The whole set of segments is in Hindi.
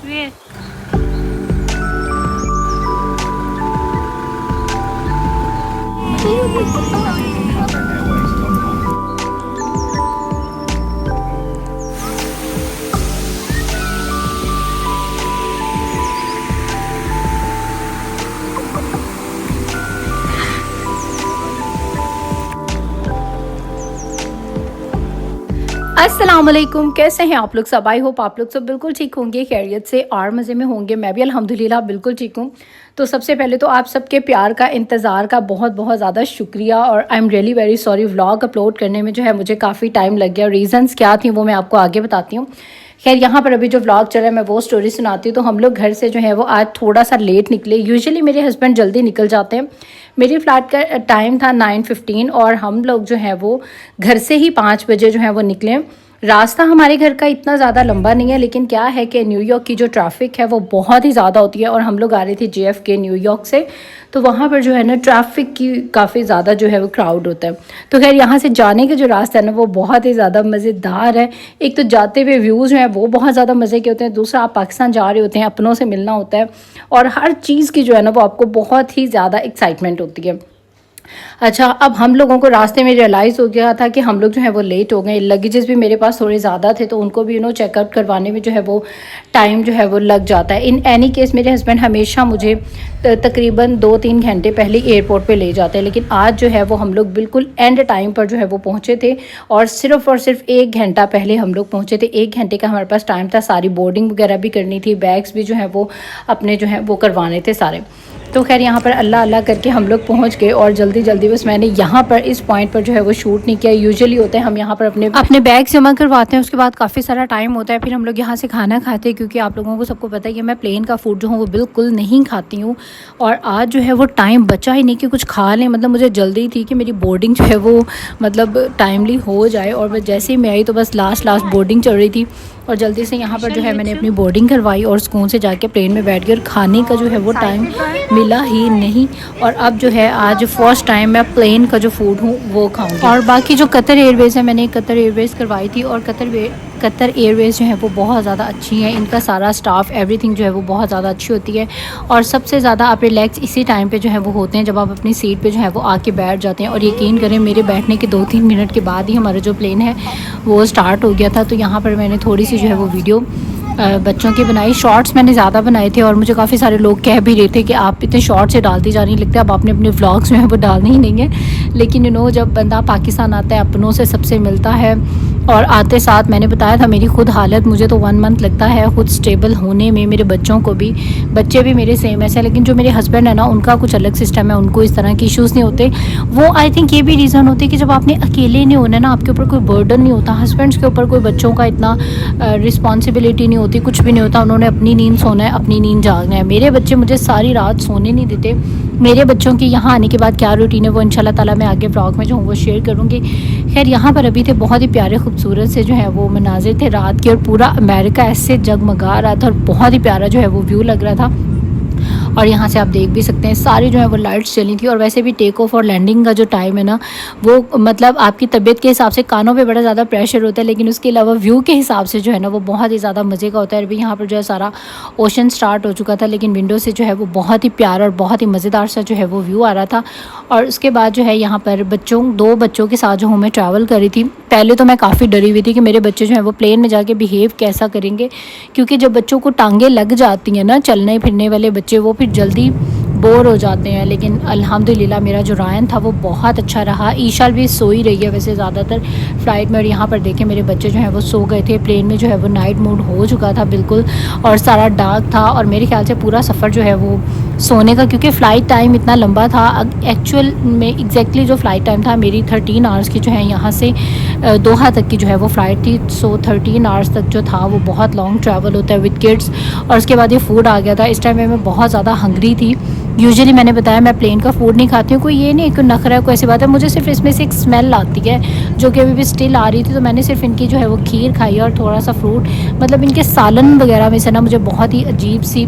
Where? अस्सलाम वालेकुम, कैसे हैं आप लोग सब। आई होप आप लोग सब बिल्कुल ठीक होंगे, खैरियत से और मज़े में होंगे। मैं भी अल्हम्दुलिल्लाह बिल्कुल ठीक हूँ। तो सबसे पहले तो आप सबके प्यार का, इंतज़ार का बहुत बहुत ज़्यादा शुक्रिया। और I am really very sorry, vlog upload करने में जो है मुझे काफ़ी टाइम लग गया। रीज़न्स क्या थी वो मैं आपको आगे बताती हूँ। खैर, यहाँ पर अभी जो व्लॉग चल रहा है मैं वो स्टोरी सुनाती हूँ। तो हम लोग घर से जो है वो आज थोड़ा सा लेट निकले। यूजुअली मेरे हस्बैंड जल्दी निकल जाते हैं। मेरी फ़्लाइट का टाइम था 9:15 और हम लोग जो है वो घर से ही 5 बजे जो है वो निकले। रास्ता हमारे घर का इतना ज़्यादा लंबा नहीं है, लेकिन क्या है कि न्यूयॉर्क की जो ट्रैफ़िक है वो बहुत ही ज़्यादा होती है। और हम लोग आ रहे थे JFK न्यूयॉर्क से, तो वहाँ पर जो है ना ट्रैफ़िक की काफ़ी ज़्यादा जो है वो क्राउड होता है। तो खैर, यहाँ से जाने का जो रास्ता है ना वो बहुत ही ज़्यादा मज़ेदार है। एक तो जाते हुए व्यूज़ जो हैं वो बहुत ज़्यादा मज़े के होते हैं। दूसरा, आप पाकिस्तान जा रहे होते हैं, अपनों से मिलना होता है और हर चीज़ की जो है ना वो आपको बहुत ही ज़्यादा एक्साइटमेंट होती है। अच्छा, अब हम लोगों को रास्ते में रियलाइज़ हो गया था कि हम लोग जो है वो लेट हो गए। लगेजेस भी मेरे पास थोड़े ज़्यादा थे, तो उनको भी चेकआउट करवाने में जो है वो टाइम जो है वो लग जाता है। इन एनी केस मेरे हस्बैंड हमेशा मुझे तकरीबन 2-3 घंटे पहले एयरपोर्ट पे ले जाते हैं, लेकिन आज जो है वो हम लोग बिल्कुल एंड टाइम पर जो है वो पहुँचे थे। और सिर्फ 1 घंटा पहले हम लोग पहुँचे थे। 1 घंटे का हमारे पास टाइम था। सारी बोर्डिंग वगैरह भी करनी थी, बैग्स भी जो है वो अपने जो है वो करवाने थे सारे। तो खैर, यहाँ पर अल्लाह अल्लाह करके हम लोग पहुँच गए। और जल्दी जल्दी बस मैंने यहाँ पर इस पॉइंट पर जो है वो शूट नहीं किया। यूजुअली होता है हम यहाँ पर अपने बैग जमा करवाते हैं, उसके बाद काफ़ी सारा टाइम होता है, फिर हम लोग यहाँ से खाना खाते हैं। क्योंकि आप लोगों को सबको पता है कि मैं प्लेन का फूड जो हूँ वो बिल्कुल नहीं खाती हूँ। और आज जो है वो टाइम बचा ही नहीं कि कुछ खा लें। मतलब मुझे जल्दी थी कि मेरी बोर्डिंग जो है वो मतलब टाइमली हो जाए। और बस जैसे ही मैं आई तो बस लास्ट बोर्डिंग चल रही थी और जल्दी से यहाँ पर जो है मैंने अपनी बोर्डिंग करवाई और सुकून से जाके प्लेन में बैठ कर खाने का जो है वो टाइम मिला ही नहीं। और अब जो है आज फर्स्ट टाइम मैं प्लेन का जो फूड हूँ वो खाऊंगी। और बाकी जो कतर एयरवेज़ है, मैंने कतर एयरवेज़ करवाई थी और कतर एयरवेज़ जो है वो बहुत ज़्यादा अच्छी है। इनका सारा स्टाफ, एवरीथिंग जो है वो बहुत ज़्यादा अच्छी होती है। और सबसे ज़्यादा आप रिलैक्स इसी टाइम पे जो है वो होते हैं जब आप अपनी सीट पे जो है वो आके बैठ जाते हैं। और यकीन करें, मेरे बैठने के 2-3 मिनट के बाद ही हमारा जो प्लेन है वो स्टार्ट हो गया था। तो यहाँ पर मैंने थोड़ी सी जो है वो वीडियो बच्चों की बनाई। शॉर्ट्स मैंने ज़्यादा बनाए थे और मुझे काफ़ी सारे लोग कह भी रहे थे कि आप इतने शॉर्ट से डालती जा रही, लगता है अब आपने अपने व्लॉग्स में है वो डालने ही नहीं है। लेकिन जब बंदा पाकिस्तान आता है, अपनों से सबसे मिलता है और आते साथ मैंने बताया था मेरी खुद हालत, मुझे तो 1 मंथ लगता है खुद स्टेबल होने में। मेरे बच्चों को भी, बच्चे भी मेरे सेम ऐसे, लेकिन जो मेरे हस्बैंड है ना उनका कुछ अलग सिस्टम है, उनको इस तरह के इश्यूज़ नहीं होते। वो आई थिंक ये भी रीज़न होती है कि जब आपने अकेले नहीं होना ना, आपके ऊपर कोई बर्डन नहीं होता, हस्बैंड्स के ऊपर कोई बच्चों का इतना रिस्पॉन्सिबिलिटी नहीं होती, कुछ भी नहीं होता। उन्होंने अपनी नींद सोना है, अपनी नींद जागना है। मेरे बच्चे मुझे सारी रात सोने नहीं देते। मेरे बच्चों की यहाँ आने के बाद क्या रूटीन है वो इंशाल्लाह ताला मैं आगे व्लॉग में जो हूँ वो शेयर करूँगी। खैर, यहाँ पर अभी थे बहुत ही प्यारे खूबसूरत से जो है वो मनाजिर थे रात के, और पूरा अमेरिका ऐसे जगमगा रहा था और बहुत ही प्यारा जो है वो व्यू लग रहा था। और यहाँ से आप देख भी सकते हैं सारी जो है वो लाइट्स चली थी। और वैसे भी टेक ऑफ और लैंडिंग का जो टाइम है ना वो मतलब आपकी तबीयत के हिसाब से कानों पे बड़ा ज़्यादा प्रेशर होता है, लेकिन उसके अलावा व्यू के हिसाब से जो है ना वो बहुत ही ज़्यादा मज़े का होता है। अभी यहाँ पर जो है सारा ओशन स्टार्ट हो चुका था, लेकिन विंडो से जो है वो बहुत ही प्यारा और बहुत ही मज़ेदार सा जो है वो व्यू आ रहा था। और उसके बाद जो है यहाँ पर 2 बच्चों के साथ जो हूँ मैं ट्रैवल कर रही थी। पहले तो मैं काफ़ी डरी हुई थी कि मेरे बच्चे जो हैं वो प्लेन में जाके बिहेव कैसा करेंगे, क्योंकि जब बच्चों को टांगें लग जाती हैं ना, चलने फिरने वाले बच्चे, वो फिर जल्दी बोर हो जाते हैं। लेकिन अल्हम्दुलिल्लाह मेरा जो रायन था वो बहुत अच्छा रहा। ईशाल भी सो ही रही है वैसे ज़्यादातर फ़्लाइट में। और यहाँ पर देखें मेरे बच्चे जो हैं वो सो गए थे। प्लेन में जो है वो नाइट मोड हो चुका था बिल्कुल, और सारा डार्क था। और मेरे ख्याल से पूरा सफ़र जो है वो सोने का, क्योंकि फ़्लाइट टाइम इतना लंबा था। एक्चुअल में एग्जैक्टली जो फ़्लाइट टाइम था मेरी 13 आवर्स की जो है यहाँ से दोहा तक की जो है वो फ़्लाइट थी। सो 13 आवर्स तक जो था वो बहुत लॉन्ग ट्रैवल होता है विद किड्स। और उसके बाद ये फूड आ गया था। इस टाइम में मैं बहुत ज़्यादा हंग्री थी। यूजुअली मैंने बताया मैं प्लेन का फूड नहीं खाती हूँ, कोई ये नहीं कोई नखरा है कोई ऐसी बात है, मुझे सिर्फ इसमें से एक स्मेल आती है जो कि अभी भी स्टिल आ रही थी। तो मैंने सिर्फ इनकी जो है वो खीर खाई और थोड़ा सा फ्रूट, मतलब इनके सालन वगैरह में से ना मुझे बहुत ही अजीब सी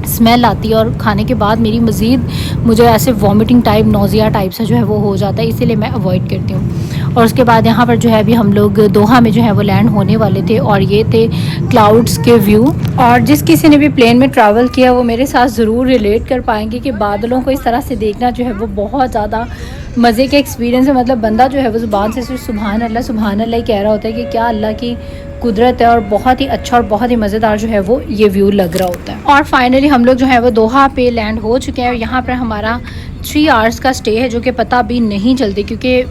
स्मेल आती है। और खाने के बाद मुझे ऐसे वॉमिटिंग टाइप, नोज़िया टाइप सा जो है वो हो जाता है, इसीलिए मैं अवॉइड करती हूँ। और उसके बाद यहाँ पर जो है अभी हम लोग दोहा में जो है वो लैंड होने वाले थे और ये थे क्लाउड्स के व्यू। और जिस किसी ने भी प्लेन में ट्रैवल किया वो मेरे साथ ज़रूर रिलेट कर पाएंगे कि बादलों को इस तरह से देखना जो है वो बहुत ज़्यादा मज़े का एक्सपीरियंस है। मतलब बंदा जो है वो ज़ुबान से सिर्फ सुबहान अल्लाह ही कह रहा होता है कि क्या अल्लाह की कुदरत है, और बहुत ही अच्छा और बहुत ही मज़ेदार जो है वो ये व्यू लग रहा होता है। और फाइनली हम लोग जो है वो दोहा पे लैंड हो चुके हैं, और यहाँ पर हमारा 3 आवर्स का स्टे है, जो कि पता भी नहीं चलती, क्योंकि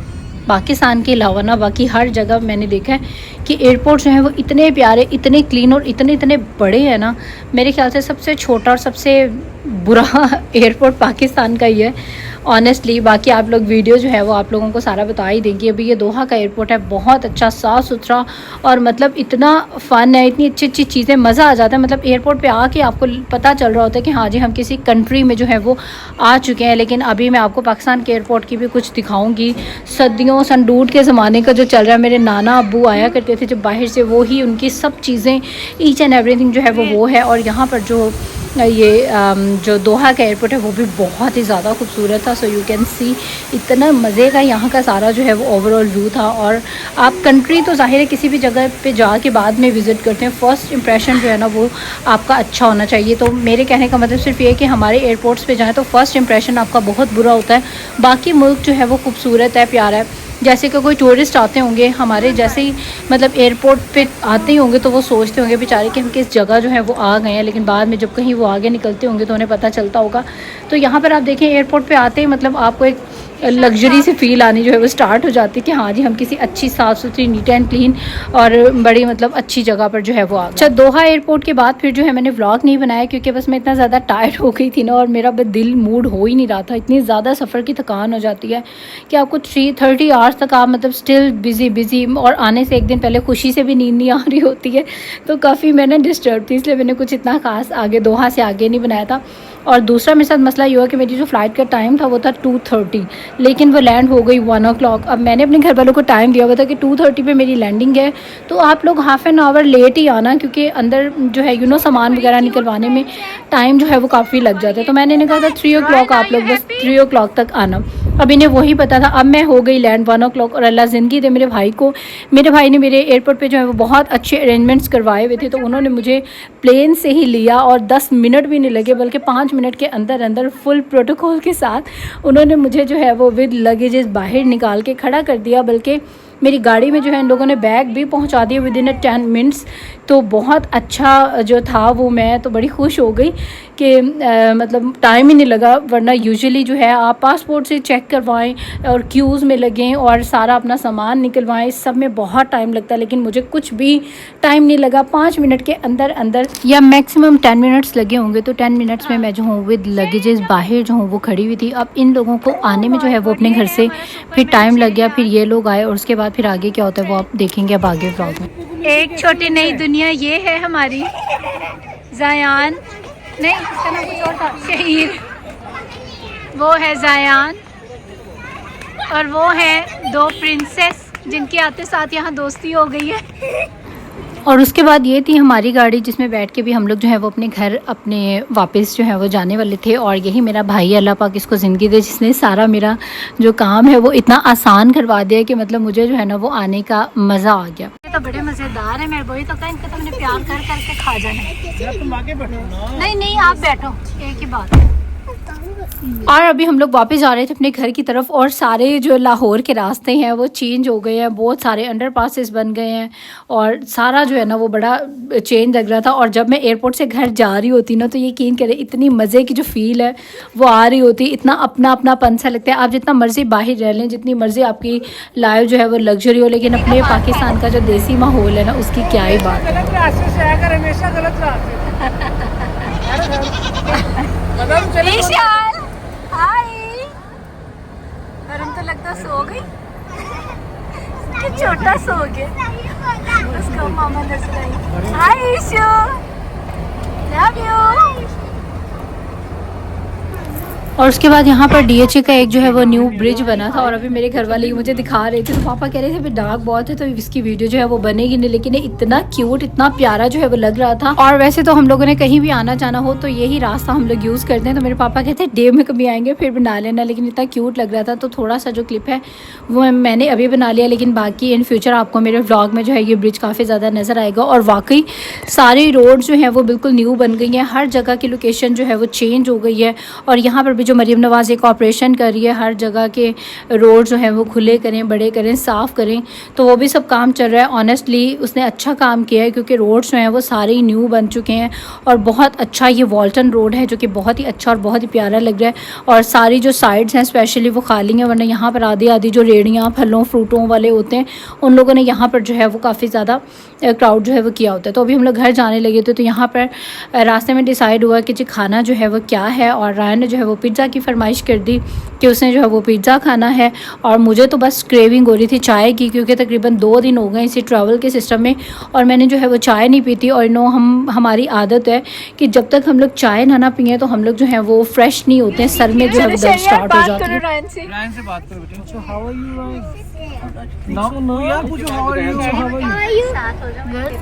पाकिस्तान के अलावा ना बाकी हर जगह मैंने देखा है कि एयरपोर्ट जो है वो इतने प्यारे, इतने क्लीन और इतने इतने बड़े हैं ना। मेरे ख्याल से सबसे छोटा और सबसे बुरा एयरपोर्ट पाकिस्तान का ही है ऑनेस्टली। बाकी आप लोग वीडियो जो है वो आप लोगों को सारा बता ही देंगे। अभी ये दोहा का एयरपोर्ट है, बहुत अच्छा साफ़ सुथरा, और मतलब इतना फ़न है, इतनी अच्छी अच्छी चीज़ें, मज़ा आ जाता है। मतलब एयरपोर्ट पे आके आपको पता चल रहा होता है कि हाँ जी हम किसी कंट्री में जो है वो आ चुके हैं। लेकिन अभी मैं आपको पाकिस्तान के एयरपोर्ट की भी कुछ दिखाऊँगी। सदियों संडूड के ज़माने का जो चल रहा है, मेरे नाना अब्बू आया करते थे जब बाहर से, वो ही उनकी सब चीज़ें, ईच एंड एवरीथिंग जो है वो है। और यहाँ पर जो ये जो दोहा का एयरपोर्ट है वो भी बहुत ही ज़्यादा खूबसूरत था। सो यू कैन सी इतना मज़े का यहाँ का सारा जो है वो ओवरऑल व्यू था। और आप कंट्री तो ज़ाहिर है किसी भी जगह पे जाके बाद में विज़िट करते हैं, फ़र्स्ट इंप्रेशन जो है ना वो आपका अच्छा होना चाहिए। तो मेरे कहने का मतलब सिर्फ ये है कि हमारे एयरपोर्ट्स पे जाएँ तो फ़र्स्ट इंप्रेशन आपका बहुत बुरा होता है। बाकी मुल्क जो है वो खूबसूरत है, प्यारा है। जैसे कि कोई टूरिस्ट आते होंगे हमारे जैसे ही, मतलब एयरपोर्ट पे आते ही होंगे तो वो सोचते होंगे बेचारे कि हम किस जगह जो है वो आ गए हैं, लेकिन बाद में जब कहीं वो आगे निकलते होंगे तो उन्हें पता चलता होगा। तो यहाँ पर आप देखें एयरपोर्ट पे आते ही मतलब आपको एक लग्जरी से फील आनी जो है वो स्टार्ट हो जाती है कि हाँ जी हम किसी अच्छी साफ़ सुथरी नीट एंड क्लीन और बड़ी मतलब अच्छी जगह पर जो है वो आ गए। अच्छा, दोहा एयरपोर्ट के बाद फिर जो है मैंने व्लॉग नहीं बनाया, क्योंकि बस मैं इतना ज़्यादा टायर्ड हो गई थी ना, और मेरा दिल मूड हो ही नहीं रहा था। इतनी ज़्यादा सफ़र की थकान हो जाती है कि आपको 30 आवर्स तक आप मतलब स्टिल बिज़ी, और आने से एक दिन पहले खुशी से भी नींद नहीं आ रही होती है। तो काफ़ी मैंने डिस्टर्ब थी, इसलिए मैंने कुछ इतना खास आगे दोहा से आगे नहीं बनाया था। और दूसरा मेरे साथ मसला ये हुआ कि मेरी जो फ़्लाइट का टाइम था वो था 2:30, लेकिन वो लैंड हो गई 1 o'clock। अब मैंने अपने घर वालों को टाइम दिया हुआ था कि 2:30 पे मेरी लैंडिंग है, तो आप लोग हाफ़ एन आवर लेट ही आना, क्योंकि अंदर जो है सामान वगैरह निकलवाने में टाइम जो है वो काफ़ी लग जाता है। तो मैंने इन्हें कहा था 3 o'clock आप लोग बस 3 o'clock तक आना। अब इन्हें वही पता था। अब मैं हो गई लैंड 1 o'clock, और अल्लाह ज़िंदगी दे मेरे भाई को, मेरे भाई ने मेरे एयरपोर्ट पे जो है वो बहुत अच्छे अरेंजमेंट्स करवाए हुए थे, तो उन्होंने मुझे प्लेन से ही लिया, और 10 मिनट भी नहीं लगे बल्कि 5 मिनट के अंदर अंदर फुल प्रोटोकॉल के साथ उन्होंने मुझे जो है वो विद लगेजेस बाहर निकाल के खड़ा कर दिया। बल्कि मेरी गाड़ी में जो है इन लोगों ने बैग भी पहुंचा दिए विद इन 10 मिनट्स। तो बहुत अच्छा जो था वो, मैं तो बड़ी खुश हो गई कि मतलब टाइम ही नहीं लगा। वरना यूजुअली जो है आप पासपोर्ट से चेक करवाएं और क्यूज़ में लगें और सारा अपना सामान निकलवाएं, इस सब में बहुत टाइम लगता है। लेकिन मुझे कुछ भी टाइम नहीं लगा, 5 मिनट के अंदर अंदर, या मैक्सिमम 10 मिनट्स लगे होंगे। तो 10 मिनट्स में मैं जो हूँ विद लगेजेस बाहर जो हूँ वो खड़ी हुई थी। अब इन लोगों को आने में जो है वो अपने घर से फिर टाइम लग गया, फिर ये लोग आए, और उसके बाद फिर आगे क्या होता है वो आप देखेंगे अब आगे व्लॉग में। एक छोटी नई दुनिया ये है हमारी। ज़ायान नहीं, इसका नाम कुछ और था, शहीद, वो है ज़ायान, और वो है 2 प्रिंसेस जिनके आते साथ यहाँ दोस्ती हो गई है। और उसके बाद ये थी हमारी गाड़ी जिसमें बैठ के भी हम लोग जो है वो अपने घर अपने वापस जो है वो जाने वाले थे। और यही मेरा भाई, अल्लाह पाक इसको ज़िंदगी दे, जिसने सारा मेरा जो काम है वो इतना आसान करवा दिया कि मतलब मुझे जो है ना वो आने का मज़ा आ गया। ये तो बड़े मज़ेदार है, मेरे वही तो कहा इनका तो मैंने प्यार कर करके खा जाना है। नहीं नहीं आप बैठो, एक ही बात है। और अभी हम लोग वापस जा रहे थे अपने घर की तरफ, और सारे जो लाहौर के रास्ते हैं वो चेंज हो गए हैं, बहुत सारे अंडरपासेस बन गए हैं, और सारा जो है ना वो बड़ा चेंज लग रहा था। और जब मैं एयरपोर्ट से घर जा रही होती ना, तो यकीन करें इतनी मज़े की जो फील है वो आ रही होती, इतना अपना अपनापन सा लगता है। आप जितना मर्ज़ी बाहर रह लें, जितनी मर्ज़ी आपकी लाइफ जो है वो लग्जरी हो, लेकिन अपने पाकिस्तान का जो देसी माहौल है ना उसकी क्या ही बात है। तो लगता सो गई, छोटा सो गया, उसका मामा नजर आई। हाय ईशू, लव यू। और उसके बाद यहाँ पर DHA का एक जो है वो न्यू ब्रिज बना था और अभी मेरे घर वाले मुझे दिखा रहे थे, तो पापा कह रहे थे अभी डार्क बहुत है तो इसकी वीडियो जो है वो बनेगी नहीं, लेकिन इतना क्यूट इतना प्यारा जो है वो लग रहा था। और वैसे तो हम लोगों ने कहीं भी आना जाना हो तो यही रास्ता हम लोग यूज़ करते हैं, तो मेरे पापा कहते हैं डे में कभी आएंगे फिर बना लेना, लेकिन इतना क्यूट लग रहा था तो थोड़ा सा जो क्लिप है वो मैंने अभी बना लिया, लेकिन बाकी इन फ्यूचर आपको मेरे व्लॉग में जो है ये ब्रिज काफ़ी ज़्यादा नज़र आएगा। और वाकई सारी रोड जो है वो बिल्कुल न्यू बन गई है, हर जगह की लोकेशन जो है वो चेंज हो गई है। और यहाँ पर भी जो मरीम नवाज़ एक ऑपरेशन कर रही है, हर जगह के रोड जो है वो खुले करें, बड़े करें, साफ़ करें, तो वो भी सब काम चल रहा है। ऑनेस्टली उसने अच्छा काम किया है क्योंकि रोड्स जो हैं वो सारे न्यू बन चुके हैं और बहुत अच्छा ये वॉल्टन रोड है जो कि बहुत ही अच्छा और बहुत ही प्यारा लग रहा है। और सारी जो साइड्स हैं स्पेशली वो खाली हैं, वरना यहाँ पर आधी आधी जो रेहड़ियाँ फलों फ्रूटों वाले होते हैं उन लोगों ने यहाँ पर जो है वो काफ़ी ज़्यादा क्राउड जो है वो किया होता है। तो अभी हम लोग घर जाने लगे थे, तो यहाँ पर रास्ते में डिसाइड हुआ कि जी खाना जो है वो क्या है, और रायन ने जो है वो पिज़्ज़ा की फरमाइश कर दी कि उसने जो है वो पिज़्ज़ा खाना है। और मुझे तो बस क्रेविंग हो रही थी चाय की, क्योंकि तकरीबन 2 दिन हो गए इसी ट्रैवल के सिस्टम में और मैंने जो है वो चाय नहीं पीती। और हमारी आदत है कि जब तक हम लोग चाय ना पिए तो हम लोग जो है वो फ्रेश नहीं होते हैं, सर में जो है वो दर्द स्टार्ट हो जाती है। रायन से बात करो बेटा। How are you? नो यार पूछो हाउ आर यू?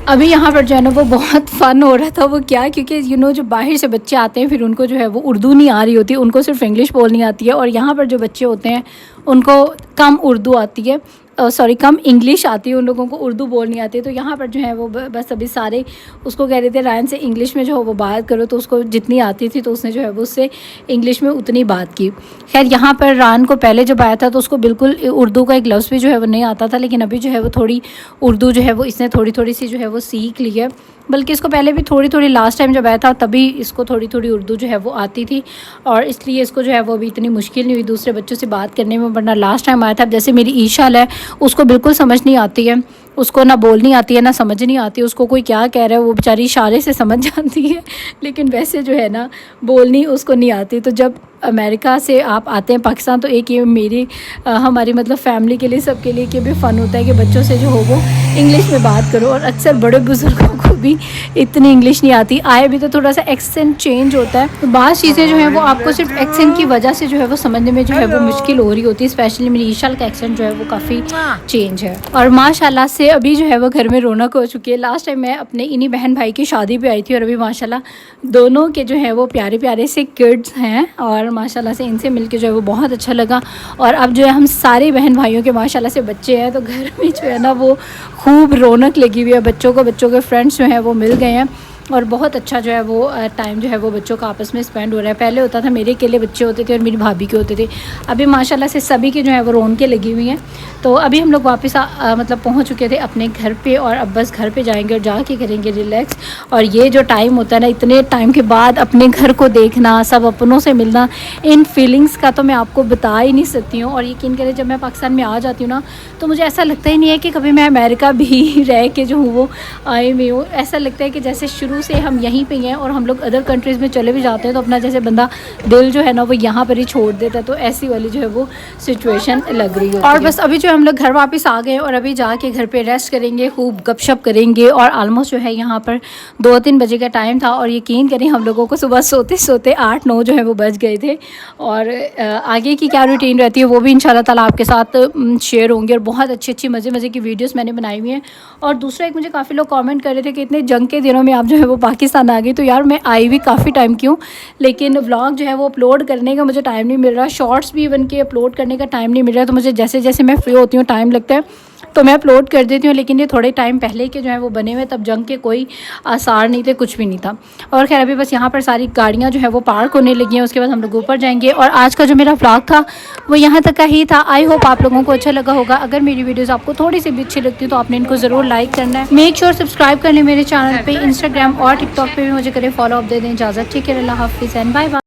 अभी यहाँ पर जो है ना वो बहुत फ़न हो रहा था। वो क्या, क्योंकि जो बाहर से बच्चे आते हैं फिर उनको जो है वो उर्दू नहीं आ रही होती, उनको सिर्फ इंग्लिश बोलनी आती है। और यहाँ पर जो बच्चे होते हैं उनको कम उर्दू आती है, कम इंग्लिश आती है, उन लोगों को उर्दू बोलनी आती है। तो यहाँ पर जो है वो बस अभी सारे उसको कह रहे थे रायन से इंग्लिश में जो है वो बात करो, तो उसको जितनी आती थी तो उसने जो है वो उससे इंग्लिश में उतनी बात की। खैर यहाँ पर रायन को पहले जब आया था तो उसको बिल्कुल उर्दू का एक लफ्ज़ भी जो है वो नहीं आता था, लेकिन अभी जो है वो थोड़ी उर्दू जो है वो इसने थोड़ी थोड़ी सी जो है वो सीख ली है। बल्कि इसको पहले भी थोड़ी थोड़ी लास्ट टाइम जब आया था तभी इसको थोड़ी थोड़ी उर्दू जो है वो आती थी, और इसलिए इसको जो है वो अभी इतनी मुश्किल नहीं हुई दूसरे बच्चों से बात करने में। वरना लास्ट टाइम आया था, जैसे मेरी ईशाल है उसको बिल्कुल समझ नहीं आती है, उसको ना बोलनी आती है ना समझ नहीं आती, उसको कोई क्या कह रहा है वो बेचारी इशारे से समझ जाती है, लेकिन वैसे जो है ना बोलनी उसको नहीं आती। तो जब अमेरिका से आप आते हैं पाकिस्तान तो एक ये हमारी मतलब फैमिली के लिए सबके लिए कि भी फ़न होता है कि बच्चों से जो हो वो इंग्लिश में बात करो। और अक्सर बड़े बुज़ुर्गों को भी इतनी इंग्लिश नहीं आती, आए भी तो थोड़ा सा एक्सेंट चेंज होता है। तो बात चीज़ें जो है वो आपको सिर्फ एक्सेंट की वजह से जो है वो समझने में जो है वो मुश्किल हो रही होती है। स्पेशली मेरी ईशाल का एक्सेंट जो है वो काफ़ी चेंज है। और माशाल्लाह से अभी जो है वो घर में रौनक हो चुकी है। लास्ट टाइम मैं अपने इन्हीं बहन भाई की शादी पे आई थी और अभी माशाल्लाह दोनों के जो है वो प्यारे प्यारे से किड्स हैं और माशाल्लाह से इनसे मिलके जो है वो बहुत अच्छा लगा। और अब जो है हम सारे बहन भाइयों के माशाल्लाह से बच्चे हैं, तो घर में जो है ना वो खूब रौनक लगी हुई है। बच्चों के फ्रेंड्स जो हैं वो मिल गए हैं और बहुत अच्छा जो है वो टाइम जो है वो बच्चों का आपस में स्पेंड हो रहा है। पहले होता था मेरे अकेले बच्चे होते थे और मेरी भाभी के होते थे, अभी माशाल्लाह से सभी के जो है वो रौनकें लगी हुई हैं। तो अभी हम लोग वापस मतलब पहुंच चुके थे अपने घर पे और अब बस घर पे जाएंगे और जाके करेंगे रिलैक्स। और ये जो टाइम होता है ना, इतने टाइम के बाद अपने घर को देखना, सब अपनों से मिलना, इन फीलिंग्स का तो मैं आपको बता ही नहीं सकती हूँ। और यकीन करें जब मैं पाकिस्तान में आ जाती हूँ ना तो मुझे ऐसा लगता ही नहीं है कि कभी मैं अमेरिका भी रह के जो हूँ वो आई हुई हूँ। ऐसा लगता है कि जैसे शुरू से हम यहीं पे हैं और हम लोग अदर कंट्रीज़ में चले भी जाते हैं तो अपना जैसे बंदा दिल जो है ना वो यहाँ पर ही छोड़ देता है। तो ऐसी वाली जो है वो सिचुएशन लग रही है। और बस अभी जो हम लोग घर वापस आ गए और अभी जाके घर पे रेस्ट करेंगे, खूब गपशप करेंगे। और ऑलमोस्ट जो है यहाँ पर 2-3 बजे का टाइम था और यकीन करें हम लोगों को सुबह सोते सोते 8-9 जो है वो बज गए थे। और आगे की क्या रूटीन रहती है वो भी इंशाल्लाह ताला आपके साथ शेयर होंगे। और बहुत अच्छी मज़े की वीडियोस मैंने बनाई हुई हैं। और दूसरा एक मुझे काफ़ी लोग कमेंट कर रहे थे कि इतने जंग के दिनों में आप जो है वो पाकिस्तान आ गई। तो यार मैं आई भी काफ़ी टाइम की हूँ, लेकिन व्लॉग जो है वो अपलोड करने का मुझे टाइम नहीं मिल रहा, शॉर्ट्स भी इवन के अपलोड करने का टाइम नहीं मिल रहा। तो मुझे जैसे जैसे मैं फ्री होती हूँ टाइम लगता है तो मैं अपलोड कर देती हूँ, लेकिन ये थोड़े टाइम पहले के जो है वो बने हुए, तब जंग के कोई आसार नहीं थे, कुछ भी नहीं था। और खैर अभी बस यहाँ पर सारी गाड़ियाँ जो है वो पार्क होने लगी हैं, उसके बाद हम लोग ऊपर जाएंगे। और आज का जो मेरा व्लॉग था वो यहाँ तक का ही था। आई होप आप लोगों को अच्छा लगा होगा। अगर मेरी वीडियोज़ आपको थोड़ी सी भी अच्छी लगती है तो आपने इनको ज़रूर लाइक करना है। मेक श्योर सब्सक्राइब कर लें मेरे चैनल पर, इंस्टाग्राम और टिकटॉक पर भी मुझे करें फॉलो अप दे दें। इजाज़त, ठीक है, अल्लाह हाफिज़ एंड बाय बाय।